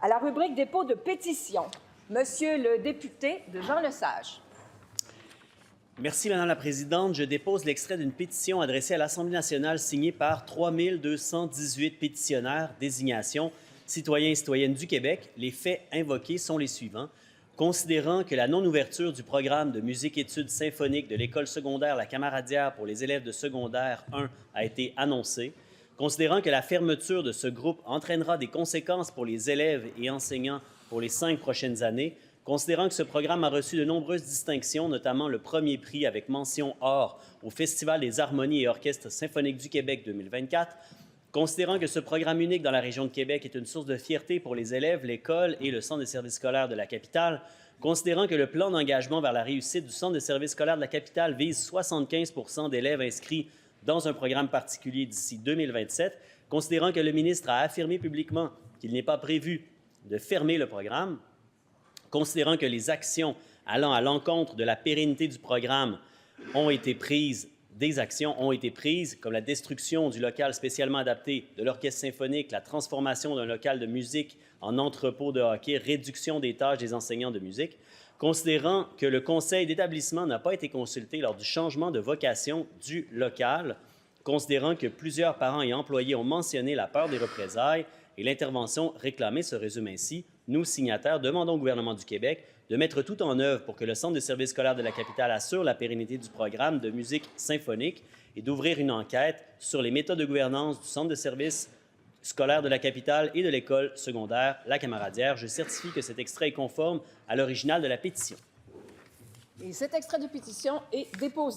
À la rubrique dépôt de pétition, Monsieur le député de Jean Lesage. Merci, Madame la Présidente. Je dépose l'extrait d'une pétition adressée à l'Assemblée nationale signée par 3218 pétitionnaires, désignation citoyens et citoyennes du Québec. Les faits invoqués sont les suivants. Considérant que la non-ouverture du programme de musique-études symphoniques de l'école secondaire La Camaradière pour les élèves de secondaire 1 a été annoncée, considérant que la fermeture de ce groupe entraînera des conséquences pour les élèves et enseignants pour les 5 prochaines années, considérant que ce programme a reçu de nombreuses distinctions, notamment le premier prix avec mention or au Festival des harmonies et orchestres symphoniques du Québec 2024, considérant que ce programme unique dans la région de Québec est une source de fierté pour les élèves, l'école et le centre de services scolaires de la capitale, considérant que le plan d'engagement vers la réussite du centre de services scolaires de la capitale vise 75 % d'élèves inscrits dans un programme particulier d'ici 2027, considérant que le ministre a affirmé publiquement qu'il n'est pas prévu de fermer le programme, considérant que les actions allant à l'encontre de la pérennité du programme ont été prises, comme la destruction du local spécialement adapté de l'orchestre symphonique, la transformation d'un local de musique en entrepôt de hockey, réduction des tâches des enseignants de musique, considérant que le conseil d'établissement n'a pas été consulté lors du changement de vocation du local, considérant que plusieurs parents et employés ont mentionné la peur des représailles et l'intervention réclamée se résume ainsi. Nous, signataires, demandons au gouvernement du Québec de mettre tout en œuvre pour que le Centre de services scolaires de la capitale assure la pérennité du programme de musique symphonique et d'ouvrir une enquête sur les méthodes de gouvernance du Centre de services scolaires de la capitale et de l'école secondaire La Camaradière. Je certifie que cet extrait est conforme à l'original de la pétition. Et cet extrait de pétition est déposé.